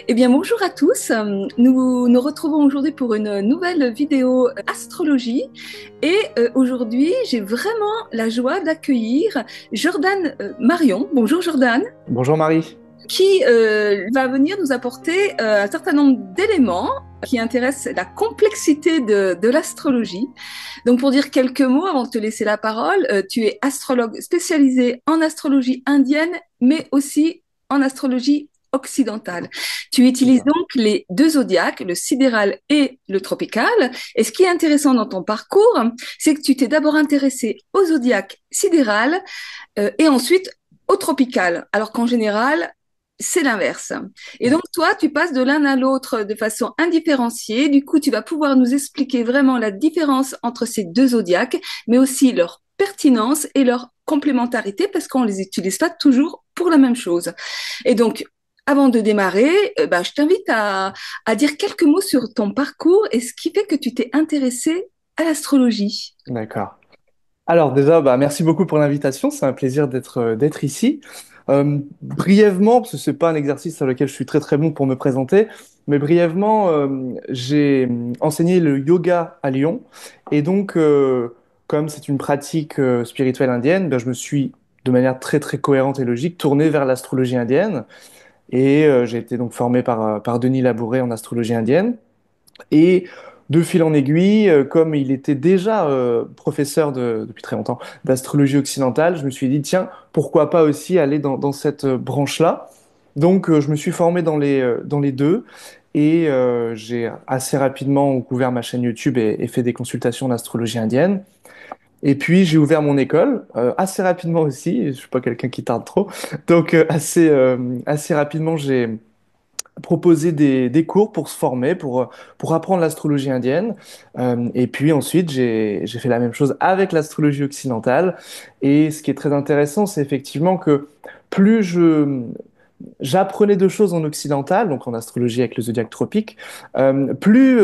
Eh bien, bonjour à tous. Nous nous retrouvons aujourd'hui pour une nouvelle vidéo astrologie. Et aujourd'hui, j'ai vraiment la joie d'accueillir Jordan Marion. Bonjour Jordan, Bonjour Marie. qui va venir nous apporter un certain nombre d'éléments qui intéressent la complexité de l'astrologie. Donc, pour dire quelques mots avant de te laisser la parole, tu es astrologue spécialisé en astrologie indienne, mais aussi en astrologie occidentale. Tu C'est utilises ça. donc les deux zodiaques, le sidéral et le tropical. Et ce qui est intéressant dans ton parcours, c'est que tu t'es d'abord intéressé au zodiaque sidéral et ensuite au tropical, alors qu'en général, c'est l'inverse. Et donc, toi, tu passes de l'un à l'autre de façon indifférenciée. Du coup, tu vas pouvoir nous expliquer vraiment la différence entre ces deux zodiaques, mais aussi leur pertinence et leur complémentarité, parce qu'on les utilise pas toujours pour la même chose. Et donc, avant de démarrer, je t'invite à dire quelques mots sur ton parcours et ce qui fait que tu t'es intéressé à l'astrologie. D'accord. Alors déjà, merci beaucoup pour l'invitation. C'est un plaisir d'être ici. Brièvement, parce que c'est pas un exercice sur lequel je suis très très bon pour me présenter, mais brièvement, j'ai enseigné le yoga à Lyon, et donc comme c'est une pratique spirituelle indienne, je me suis de manière très très cohérente et logique tourné vers l'astrologie indienne, et j'ai été donc formé par Denis Labouré en astrologie indienne. Et de fil en aiguille, comme il était déjà professeur depuis très longtemps d'astrologie occidentale, je me suis dit, tiens, pourquoi pas aussi aller dans cette branche-là. Donc, je me suis formé dans les deux, et j'ai assez rapidement ouvert ma chaîne YouTube et fait des consultations d'astrologie indienne. Et puis, j'ai ouvert mon école assez rapidement aussi. Je suis pas quelqu'un qui tarde trop. Donc, assez rapidement, j'ai proposer des cours pour se former, pour apprendre l'astrologie indienne. Et puis ensuite, j'ai fait la même chose avec l'astrologie occidentale. Et ce qui est très intéressant, c'est effectivement que plus j'apprenais de choses en occidental, donc en astrologie avec le zodiaque tropique, plus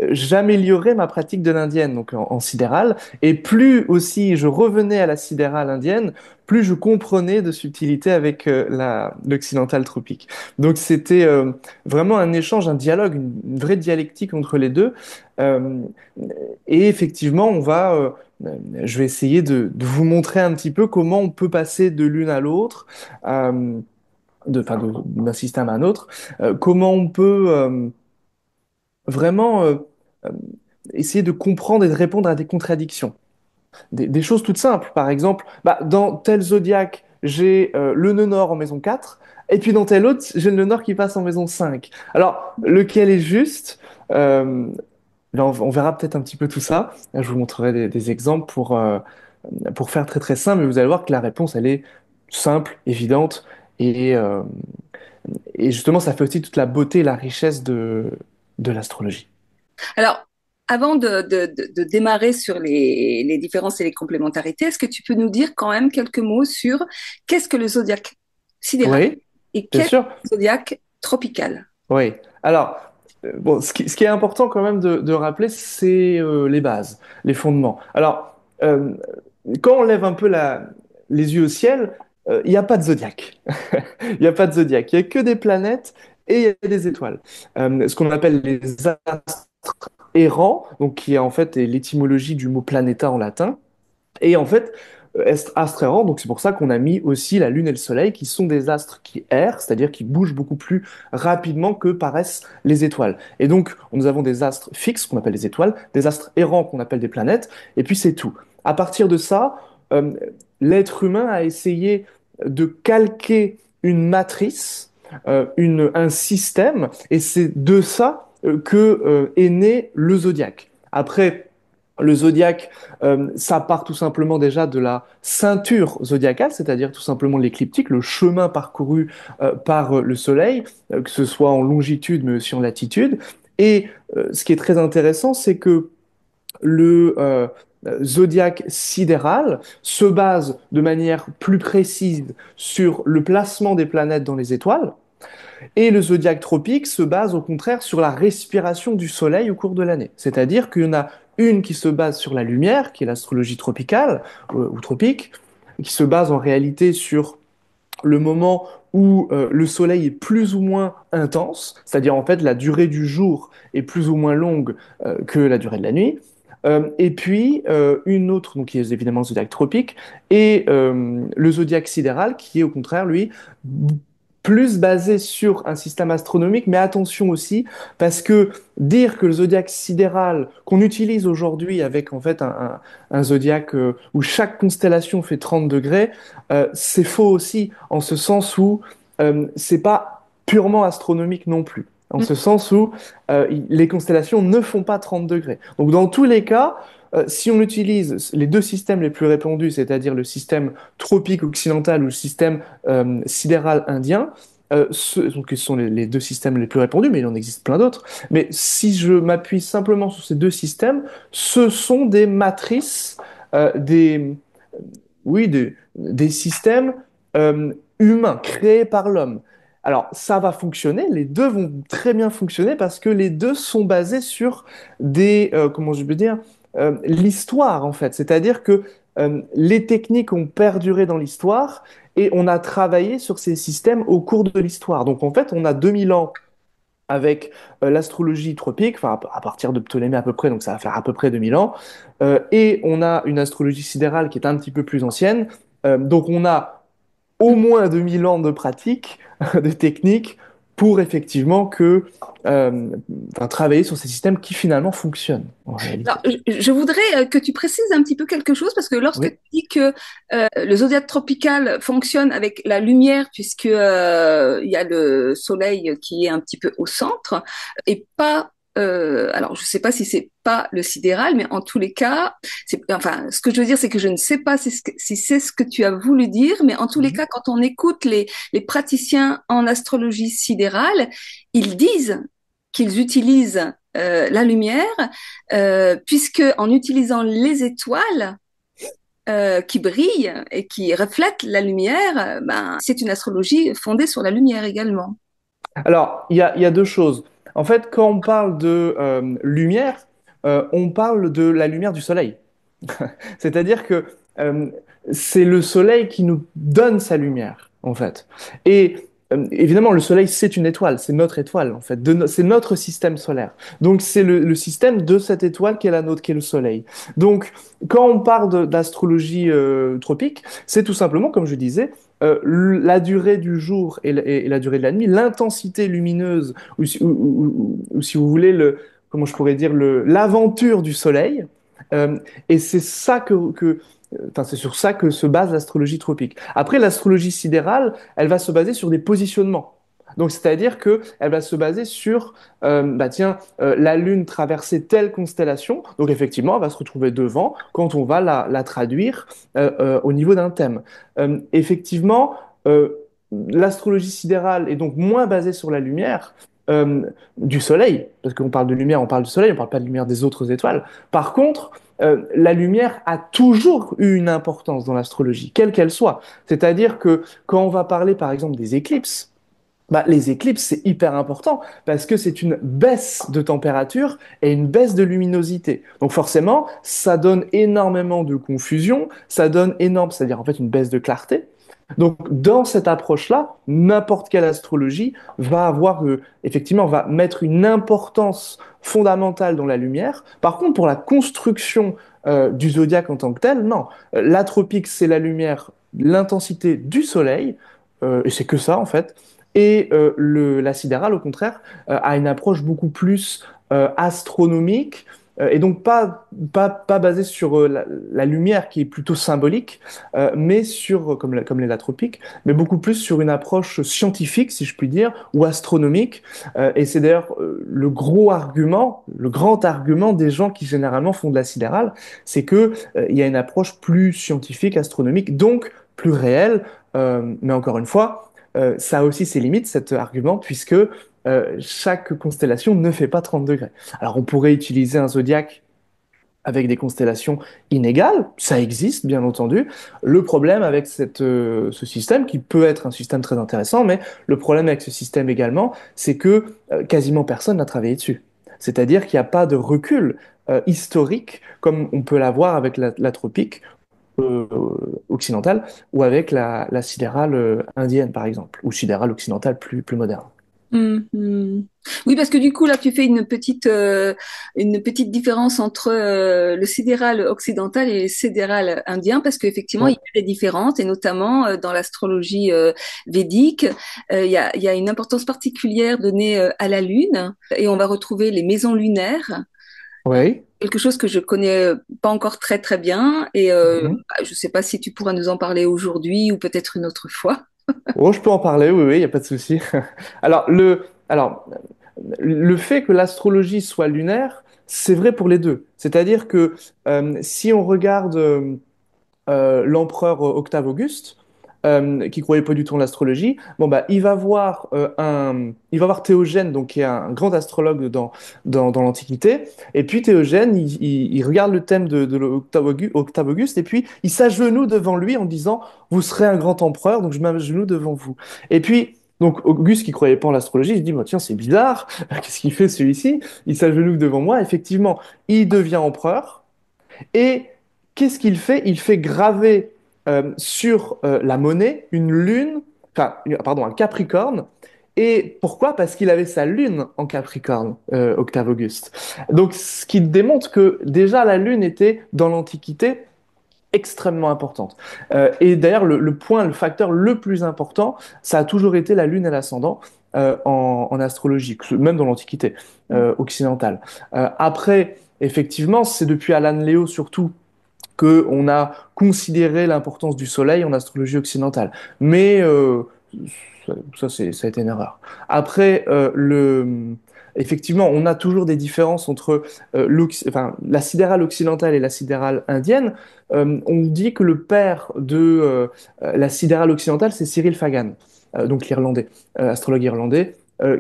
j'améliorais ma pratique de l'indienne, donc en sidéral, et plus aussi je revenais à la sidérale indienne, plus je comprenais de subtilité avec l'occidental tropique. Donc c'était vraiment un échange, un dialogue, une vraie dialectique entre les deux. Euh, et effectivement, je vais essayer de vous montrer un petit peu comment on peut passer de l'une à l'autre. D'un système à un autre, comment on peut vraiment euh, essayer de comprendre et de répondre à des contradictions. Des choses toutes simples. Par exemple, dans tel zodiaque, j'ai le nœud nord en maison 4, et puis dans tel autre, j'ai le nœud nord qui passe en maison 5. Alors, lequel est juste? Euh, Là, on verra peut-être un petit peu tout ça. Là, je vous montrerai des exemples pour faire très très simple, mais vous allez voir que la réponse, elle est simple, évidente, et, euh, et justement, ça fait aussi toute la beauté et la richesse de l'astrologie. Alors, avant de démarrer sur les différences et les complémentarités, est-ce que tu peux nous dire quand même quelques mots sur qu'est-ce que le zodiaque sidéral Oui, et bien qu'est-ce que sûr. le zodiaque tropical? Oui. Alors, bon, ce qui est important quand même de rappeler, c'est les bases, les fondements. Alors, quand on lève un peu les yeux au ciel, il n'y a pas de zodiaque. Il n'y a pas de zodiaque. Il n'y a que des planètes et il y a des étoiles. Ce qu'on appelle les astres errants, donc qui est en fait est l'étymologie du mot planéta en latin. Et en fait, astres errants, donc c'est pour ça qu'on a mis aussi la Lune et le Soleil, qui sont des astres qui errent, c'est-à-dire qui bougent beaucoup plus rapidement que paraissent les étoiles. Et donc, nous avons des astres fixes, qu'on appelle les étoiles, des astres errants, qu'on appelle des planètes, et puis c'est tout. À partir de ça, euh, l'être humain a essayé de calquer une matrice, un système, et c'est de ça est né le zodiaque. Après, le zodiaque, ça part tout simplement déjà de la ceinture zodiacale, c'est-à-dire tout simplement l'écliptique, le chemin parcouru par le Soleil, que ce soit en longitude mais aussi en latitude. Et ce qui est très intéressant, c'est que le zodiaque sidéral se base de manière plus précise sur le placement des planètes dans les étoiles, et le zodiaque tropique se base au contraire sur la respiration du soleil au cours de l'année. C'est-à-dire qu'il y en a une qui se base sur la lumière, qui est l'astrologie tropicale ou tropique, qui se base en réalité sur le moment où le soleil est plus ou moins intense, c'est-à-dire en fait la durée du jour est plus ou moins longue que la durée de la nuit. Et puis une autre, donc qui est évidemment le zodiaque tropique, et le zodiaque sidéral qui est au contraire, lui, plus basé sur un système astronomique, mais attention aussi, parce que dire que le zodiaque sidéral qu'on utilise aujourd'hui avec en fait un zodiaque où chaque constellation fait 30 degrés, c'est faux aussi, en ce sens où c'est pas purement astronomique non plus. En ce sens où les constellations ne font pas 30 degrés. Donc dans tous les cas, si on utilise les deux systèmes les plus répandus, c'est-à-dire le système tropique occidental ou le système sidéral indien, donc ce sont les deux systèmes les plus répandus, mais il en existe plein d'autres. Mais si je m'appuie simplement sur ces deux systèmes, ce sont des matrices, des, oui, des systèmes humains créés par l'homme. Alors, ça va fonctionner, les deux vont très bien fonctionner parce que les deux sont basés sur comment je peux dire, l'histoire en fait. C'est-à-dire que les techniques ont perduré dans l'histoire et on a travaillé sur ces systèmes au cours de l'histoire. Donc en fait, on a 2000 ans avec l'astrologie tropique, enfin à partir de Ptolémée à peu près, donc ça va faire à peu près 2000 ans, et on a une astrologie sidérale qui est un petit peu plus ancienne, donc on a au moins 2000 ans de pratique, de technique, pour effectivement enfin, travailler sur ces systèmes qui finalement fonctionnent en Alors, réalité. je voudrais que tu précises un petit peu quelque chose parce que lorsque tu Oui. dis que le zodiaque tropical fonctionne avec la lumière, puisque il y a le soleil qui est un petit peu au centre, et pas, alors je sais pas si c'est pas le sidéral, mais en tous les cas, enfin, ce que je veux dire, c'est que je ne sais pas si c'est ce que tu as voulu dire, mais en tous les Mhm. cas, quand on écoute les praticiens en astrologie sidérale, ils disent qu'ils utilisent la lumière, puisque en utilisant les étoiles qui brillent et qui reflètent la lumière, ben, c'est une astrologie fondée sur la lumière également. Alors, il y a deux choses. En fait, quand on parle de lumière, on parle de la lumière du soleil. C'est-à-dire que euh, c'est le soleil qui nous donne sa lumière, en fait. Et évidemment, le soleil, c'est une étoile, c'est notre étoile, en fait. C'est notre système solaire. Donc, c'est le système de cette étoile qui est la nôtre, qui est le soleil. Donc, quand on parle d'astrologie tropique, c'est tout simplement, comme je disais, la durée du jour et la durée de la nuit, l'intensité lumineuse, ou si vous voulez, comment je pourrais dire, l'aventure du soleil. Euh, et c'est ça enfin, c'est sur ça que se base l'astrologie tropique. Après, l'astrologie sidérale, elle va se baser sur des positionnements. Donc, c'est-à-dire que elle va se baser sur, bah tiens, la Lune traversait telle constellation. Donc, effectivement, elle va se retrouver devant quand on va la traduire au niveau d'un thème. Effectivement, l'astrologie sidérale est donc moins basée sur la lumière euh, du Soleil, parce qu'on parle de lumière, on parle du Soleil, on ne parle pas de lumière des autres étoiles. Par contre, la lumière a toujours eu une importance dans l'astrologie, quelle qu'elle soit. C'est-à-dire que quand on va parler par exemple des éclipses, bah, les éclipses, c'est hyper important parce que c'est une baisse de température et une baisse de luminosité. Donc forcément, ça donne énormément de confusion, ça donne énorme, c'est-à-dire en fait une baisse de clarté. Donc dans cette approche-là, n'importe quelle astrologie va avoir, effectivement, va mettre une importance fondamentale dans la lumière. Par contre, pour la construction du zodiaque en tant que tel, non. L'atropique, c'est la lumière, l'intensité du soleil, et c'est que ça en fait. Et la sidérale, au contraire, a une approche beaucoup plus astronomique et donc pas basée sur la lumière qui est plutôt symbolique, mais sur, comme les tropiques, mais beaucoup plus sur une approche scientifique, si je puis dire, ou astronomique. Et c'est d'ailleurs le gros argument, le grand argument des gens qui généralement font de la sidérale, c'est que il y a une approche plus scientifique, astronomique, donc plus réelle. Mais encore une fois, ça a aussi ses limites, cet argument, puisque chaque constellation ne fait pas 30 degrés. Alors on pourrait utiliser un zodiaque avec des constellations inégales, ça existe bien entendu. Le problème avec ce système, qui peut être un système très intéressant, mais le problème avec ce système également, c'est que quasiment personne n'a travaillé dessus. C'est-à-dire qu'il n'y a pas de recul historique comme on peut l'avoir avec la tropique, euh, occidentale ou avec la sidérale indienne, par exemple, ou sidérale occidentale plus moderne. Mhm. Oui, parce que du coup, là, tu fais une petite différence entre le sidéral occidental et le sidéral indien, parce qu'effectivement, il Ouais. y a des différences, et notamment dans l'astrologie védique, il y a une importance particulière donnée à la Lune, et on va retrouver les maisons lunaires, Oui. quelque chose que je connais pas encore très très bien, et Mhm. je ne sais pas si tu pourras nous en parler aujourd'hui ou peut-être une autre fois. Oh, je peux en parler, oui, oui, il n'y a pas de souci. Alors, le fait que l'astrologie soit lunaire, c'est vrai pour les deux. C'est-à-dire que si on regarde l'empereur Octave Auguste, qui croyait pas du tout en l'astrologie, bon bah il va voir Théogène, donc qui est un grand astrologue dans l'Antiquité, et puis Théogène, il regarde le thème de Octave Auguste, et puis il s'agenouille devant lui en disant, vous serez un grand empereur, donc je m'agenouille devant vous. Et puis donc Auguste, qui croyait pas en l'astrologie, il se dit, bah, tiens, c'est bizarre, qu'est-ce qu'il fait celui-ci? Il s'agenouille devant moi, effectivement, il devient empereur. Et qu'est-ce qu'il fait? Il fait graver sur la monnaie une lune, pardon, un Capricorne. Et pourquoi? Parce qu'il avait sa lune en Capricorne, Octave Auguste. Donc, ce qui démontre que déjà la lune était dans l'Antiquité extrêmement importante. Et d'ailleurs, le facteur le plus important, ça a toujours été la lune et l'ascendant en astrologie, même dans l'Antiquité occidentale. Après, effectivement, c'est depuis Alan Léo surtout qu'on a considéré l'importance du Soleil en astrologie occidentale. Mais ça a été une erreur. Après, effectivement, on a toujours des différences entre enfin, la sidérale occidentale et la sidérale indienne. On dit que le père de la sidérale occidentale, c'est Cyril Fagan, donc l'Irlandais, astrologue irlandais,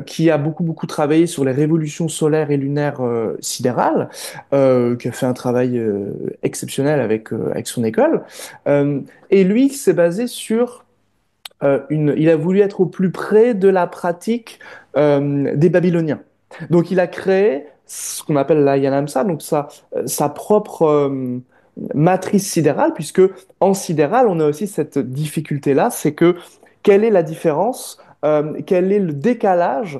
qui a beaucoup travaillé sur les révolutions solaires et lunaires sidérales, qui a fait un travail exceptionnel avec son école. Euh, et lui s'est basé sur il a voulu être au plus près de la pratique des Babyloniens. Donc il a créé ce qu'on appelle la Yanamsa, donc sa propre matrice sidérale, puisque en sidéral, on a aussi cette difficulté-là, c'est que quelle est la différence, quel est le décalage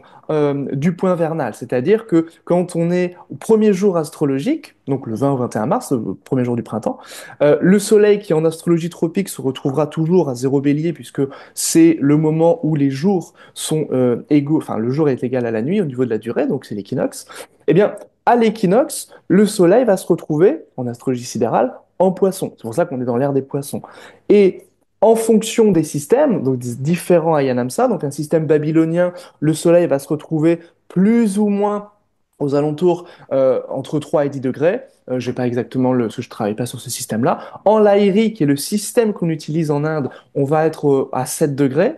du point vernal? C'est-à-dire que quand on est au premier jour astrologique, donc le 20 au 21 mars, le premier jour du printemps, le soleil qui en astrologie tropique se retrouvera toujours à zéro bélier, puisque c'est le moment où les jours sont égaux, enfin le jour est égal à la nuit au niveau de la durée, donc c'est l'équinoxe. Eh bien, à l'équinoxe, le soleil va se retrouver, en astrologie sidérale, en poisson. C'est pour ça qu'on est dans l'ère des poissons. Et en fonction des systèmes, donc des différents Ayanamsa, donc un système babylonien, le soleil va se retrouver plus ou moins aux alentours entre 3 et 10 degrés. Je n'ai pas exactement parce que je ne travaille pas sur ce système-là. En Lahiri, qui est le système qu'on utilise en Inde, on va être à 7 degrés.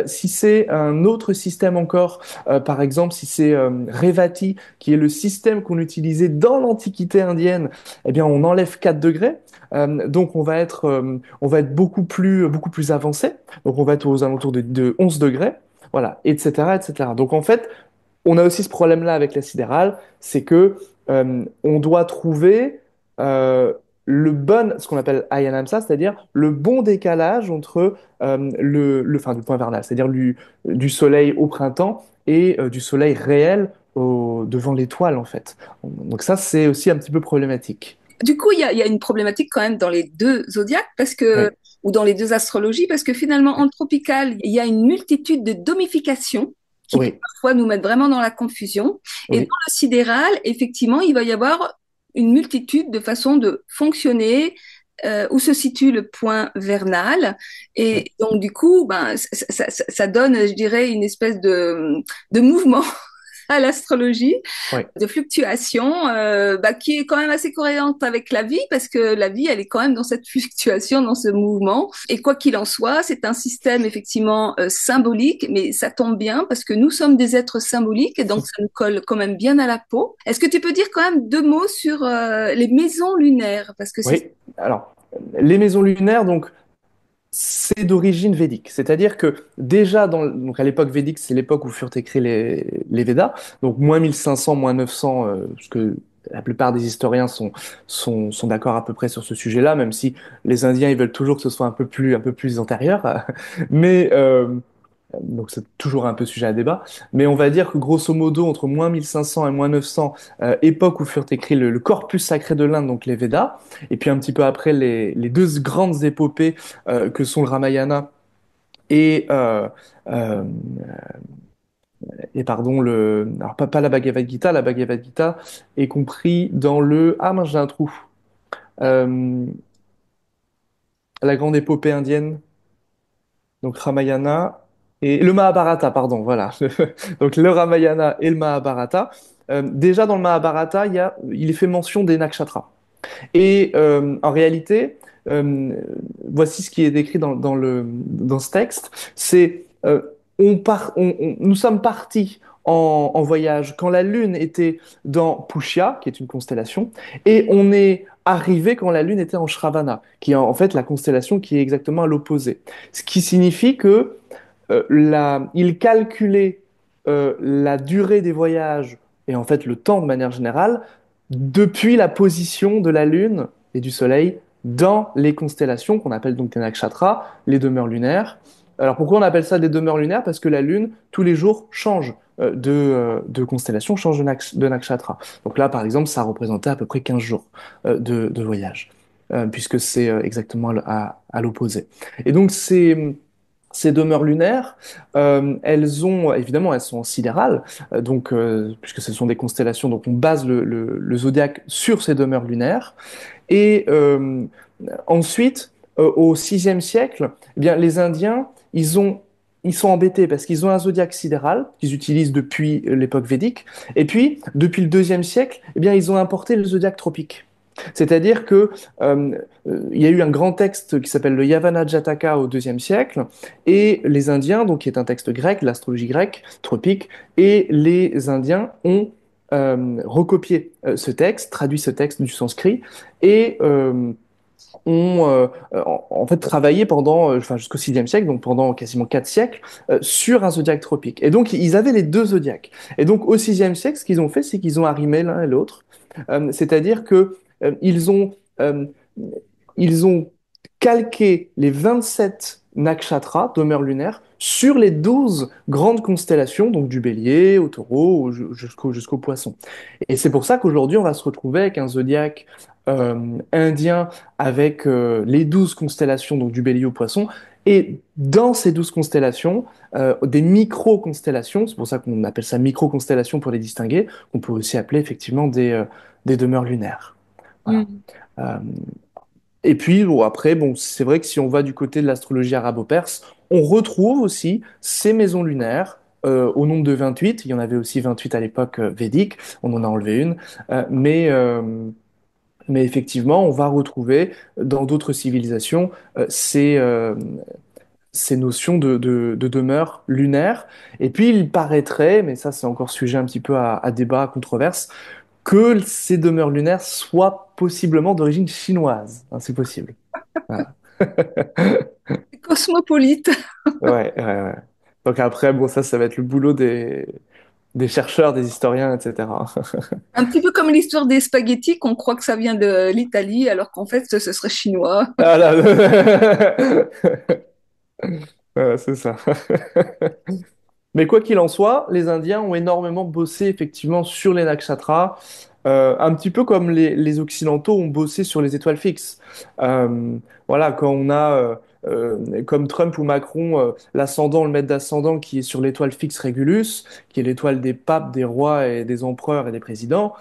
Si c'est un autre système encore, par exemple, si c'est Revati, qui est le système qu'on utilisait dans l'Antiquité indienne, eh bien, on enlève 4 degrés. Donc, on va être beaucoup plus avancé. Donc, on va être aux alentours de 11 degrés. Voilà, etc., etc. Donc, en fait, on a aussi ce problème-là avec la sidérale, c'est que on doit trouver ce qu'on appelle Ayanamsa, c'est-à-dire le bon décalage entre enfin, du point vernal, c'est-à-dire du soleil au printemps et du soleil réel devant l'étoile, en fait. Donc ça, c'est aussi un petit peu problématique. Du coup, il y a une problématique quand même dans les deux zodiaques Oui, ou dans les deux astrologies, parce que finalement, en tropical, il y a une multitude de domifications qui peut oui, parfois nous mettre vraiment dans la confusion. Et dans oui, le sidéral, effectivement, il va y avoir une multitude de façons de fonctionner, où se situe le point vernal. oui, Et donc, du coup, ben, ça donne, je dirais, une espèce de mouvement à l'astrologie oui. de fluctuation qui est quand même assez cohérente avec la vie parce que la vie, elle est quand même dans cette fluctuation, dans ce mouvement. Et quoi qu'il en soit, c'est un système effectivement symbolique, mais ça tombe bien parce que nous sommes des êtres symboliques et donc ça nous colle quand même bien à la peau. Est-ce que tu peux dire quand même deux mots sur les maisons lunaires? Parce que c'est... Oui. Alors, les maisons lunaires, donc, c'est d'origine védique, c'est-à-dire que déjà donc à l'époque védique, c'est l'époque où furent écrits les Védas, donc moins 1500, moins 900, la plupart des historiens sont d'accord à peu près sur ce sujet-là, même si les Indiens ils veulent toujours que ce soit un peu plus antérieur. Mais donc c'est toujours un peu sujet à débat. Mais on va dire que grosso modo, entre moins 1500 et moins 900, époque où furent écrits le corpus sacré de l'Inde, donc les Védas, et puis un petit peu après les deux grandes épopées que sont le Ramayana et, euh, euh, et pardon, alors pas la Bhagavad Gita est compris dans le, ah mince, j'ai un trou. Euh, la grande épopée indienne, donc Ramayana, et le Mahabharata, pardon, voilà. Donc le Ramayana et le Mahabharata. Déjà dans le Mahabharata, il est fait mention des nakshatras. Et en réalité, euh, voici ce qui est décrit dans ce texte. C'est nous sommes partis en voyage quand la Lune était dans Pushya, qui est une constellation, et on est arrivé quand la Lune était en Shravana, qui est en fait la constellation qui est exactement à l'opposé. Ce qui signifie que il calculait la durée des voyages et en fait le temps de manière générale depuis la position de la Lune et du Soleil dans les constellations qu'on appelle donc les nakshatras, les demeures lunaires. Alors pourquoi on appelle ça des demeures lunaires? Parce que la Lune, tous les jours, change de constellation, change de nakshatra. Donc là, par exemple, ça représentait à peu près 15 jours de voyage, puisque c'est exactement à l'opposé. Et donc ces demeures lunaires, elles sont sidérales, puisque ce sont des constellations, donc on base le zodiaque sur ces demeures lunaires. Et ensuite, au VIe siècle, eh bien, les Indiens, ils sont embêtés parce qu'ils ont un zodiaque sidéral qu'ils utilisent depuis l'époque védique. Et puis, depuis le deuxième siècle, eh bien, ils ont importé le zodiaque tropique. C'est-à-dire que il y a eu un grand texte qui s'appelle le Yavana Jataka au deuxième siècle, et les Indiens, donc qui est un texte grec, l'astrologie grecque tropique, et les Indiens ont recopié ce texte, traduit ce texte du sanskrit, et ont en fait travaillé pendant, enfin jusqu'au VIe siècle, donc pendant quasiment 4 siècles, sur un zodiaque tropique. Et donc ils avaient les deux zodiaques. Et donc au VIe siècle, ce qu'ils ont fait, c'est qu'ils ont arrimé l'un et l'autre. C'est-à-dire que euh, ils ont calqué les 27 nakshatras, demeures lunaires, sur les 12 grandes constellations, donc du Bélier au Taureau jusqu'au Poisson. Et c'est pour ça qu'aujourd'hui, on va se retrouver avec un zodiaque indien avec les 12 constellations, donc du Bélier au Poisson. Et dans ces 12 constellations, des micro-constellations, c'est pour ça qu'on appelle ça micro-constellations pour les distinguer, on peut aussi appeler effectivement des demeures lunaires. Voilà. Mm. Euh, et puis, bon, après, bon, c'est vrai que si on va du côté de l'astrologie arabo-perse, on retrouve aussi ces maisons lunaires au nombre de 28. Il y en avait aussi 28 à l'époque védique, on en a enlevé une. Mais effectivement, on va retrouver dans d'autres civilisations ces notions de demeure lunaire. Et puis, il paraîtrait, mais ça c'est encore sujet un petit peu à débat, à controverse, que ces demeures lunaires soient possiblement d'origine chinoise. Hein, c'est possible. Voilà. Cosmopolite. Ouais, ouais, ouais. Donc après, bon, ça va être le boulot des chercheurs, des historiens, etc. Un petit peu comme l'histoire des spaghettis, qu'on croit que ça vient de l'Italie, alors qu'en fait, ce serait chinois. Voilà. Voilà, c'est ça. Mais quoi qu'il en soit, les Indiens ont énormément bossé effectivement sur les nakshatras, un petit peu comme les Occidentaux ont bossé sur les étoiles fixes. Voilà, quand on a, comme Trump ou Macron, l'ascendant, le maître d'ascendant qui est sur l'étoile fixe Régulus, qui est l'étoile des papes, des rois et des empereurs et des présidents,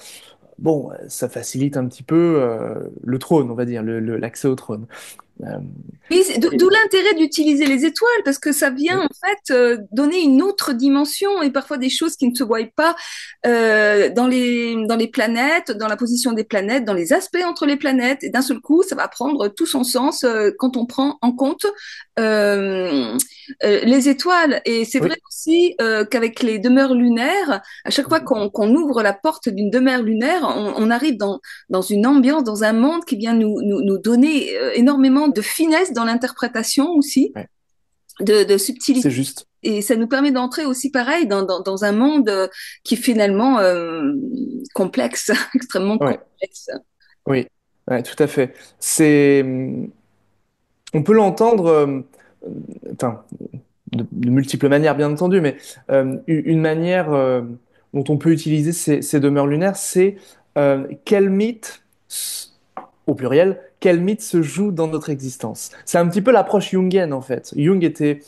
bon, ça facilite un petit peu le trône, on va dire, l'accès au trône. Euh, Oui, d'où l'intérêt d'utiliser les étoiles, parce que ça vient en fait donner une autre dimension et parfois des choses qui ne se voient pas dans les planètes, dans la position des planètes, dans les aspects entre les planètes. Et d'un seul coup, ça va prendre tout son sens quand on prend en compte euh, les étoiles. Et c'est vrai oui, aussi qu'avec les demeures lunaires, à chaque fois qu'on ouvre la porte d'une demeure lunaire, on arrive dans une ambiance, dans un monde qui vient nous donner énormément de finesse dans l'interprétation aussi. ouais. de subtilité. C'est juste. Et ça nous permet d'entrer aussi pareil dans un monde qui est finalement complexe, extrêmement Ouais, complexe. oui, ouais, tout à fait. C'est, on peut l'entendre, enfin, de multiples manières, bien entendu, mais une manière dont on peut utiliser ces demeures lunaires, c'est quel mythe, au pluriel, quel mythe se joue dans notre existence. C'est un petit peu l'approche jungienne, en fait. Jung était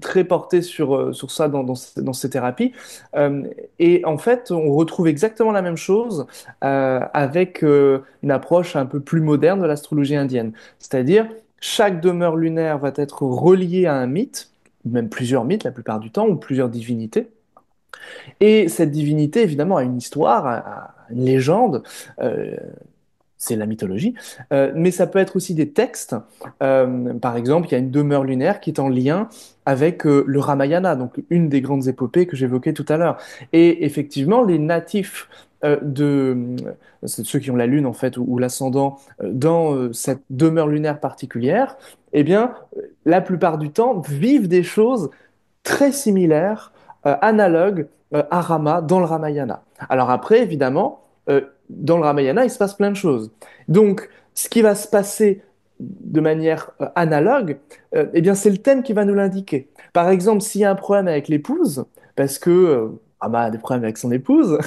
très porté sur ça dans ses thérapies. Euh, et en fait, on retrouve exactement la même chose avec une approche un peu plus moderne de l'astrologie indienne. C'est-à-dire, chaque demeure lunaire va être reliée à un mythe, même plusieurs mythes la plupart du temps, ou plusieurs divinités. Et cette divinité, évidemment, a une histoire, a une légende, euh, c'est la mythologie, mais ça peut être aussi des textes. Par exemple, il y a une demeure lunaire qui est en lien avec le Ramayana, donc une des grandes épopées que j'évoquais tout à l'heure. Et effectivement, les natifs ceux qui ont la lune en fait ou l'ascendant dans cette demeure lunaire particulière, eh bien, la plupart du temps vivent des choses très similaires, analogues à Rama dans le Ramayana. Alors après, évidemment, dans le Ramayana, il se passe plein de choses. Donc, ce qui va se passer de manière analogue, eh bien, c'est le thème qui va nous l'indiquer. Par exemple, s'il y a un problème avec l'épouse, parce que Rama a des problèmes avec son épouse,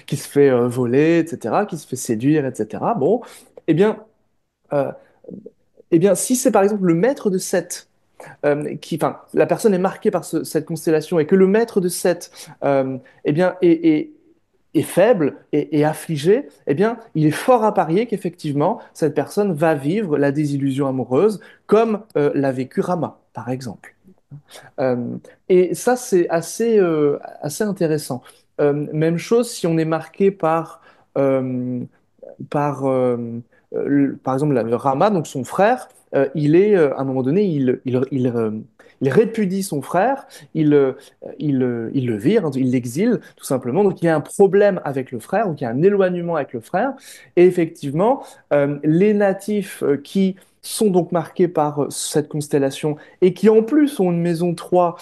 qui se fait voler, etc., qui se fait séduire, etc., bon, eh bien, euh, si c'est par exemple le maître de Seth enfin, la personne est marquée par cette constellation et que le maître de Seth, eh bien, est faible et affligé, eh bien, il est fort à parier qu'effectivement, cette personne va vivre la désillusion amoureuse comme l'a vécu Rama, par exemple. Euh, et ça, c'est assez intéressant. Même chose si on est marqué euh, par exemple, le Rama, donc son frère, à un moment donné, il répudie son frère, il le vire, hein, il l'exile, tout simplement. Donc, il y a un problème avec le frère, donc il y a un éloignement avec le frère. Et effectivement, les natifs qui sont donc marqués par cette constellation et qui en plus ont une maison 3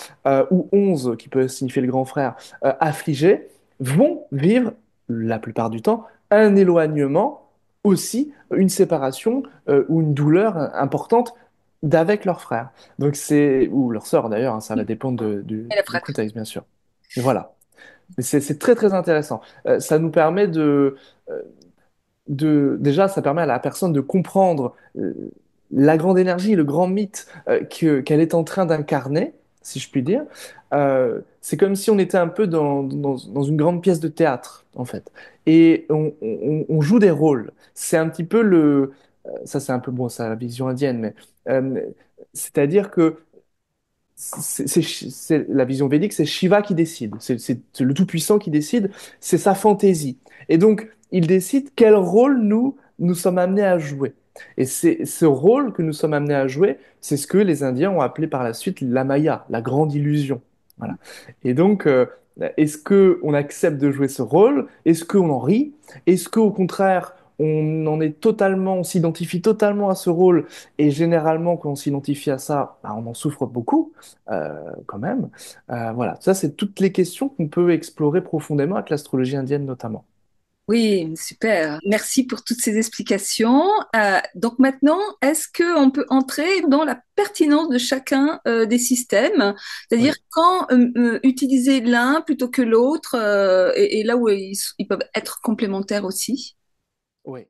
ou 11, qui peut signifier le grand frère, affligé, vont vivre la plupart du temps un éloignement, aussi une séparation ou une douleur importante d'avec leur frère. Donc c'est ou leur sœur d'ailleurs, hein, ça va dépendre Et la du fratrie. contexte bien sûr. Mais voilà, mais c'est très très intéressant. Ça nous permet euh, déjà, ça permet à la personne de comprendre la grande énergie, le grand mythe qu'elle est en train d'incarner, si je puis dire. C'est comme si on était un peu dans une grande pièce de théâtre, en fait. Et on joue des rôles. C'est un petit peu ça c'est un peu, bon, c'est la vision indienne, mais euh, c'est-à-dire que c'est la vision védique, c'est Shiva qui décide, c'est le Tout-Puissant qui décide, c'est sa fantaisie. Et donc, il décide quel rôle nous sommes amenés à jouer. Et c'est ce rôle que nous sommes amenés à jouer, c'est ce que les Indiens ont appelé par la suite la Maya, la grande illusion. Voilà. Et donc, est-ce que on accepte de jouer ce rôle? Est-ce qu'on en rit? Est-ce qu'au contraire, on s'identifie totalement à ce rôle et généralement, quand on s'identifie à ça, bah, on en souffre beaucoup, quand même. Voilà, ça, c'est toutes les questions qu'on peut explorer profondément avec l'astrologie indienne notamment. Oui, super. Merci pour toutes ces explications. Donc maintenant, est-ce qu'on peut entrer dans la pertinence de chacun des systèmes, c'est-à-dire Oui. quand utiliser l'un plutôt que l'autre, et là où ils peuvent être complémentaires aussi? Oui.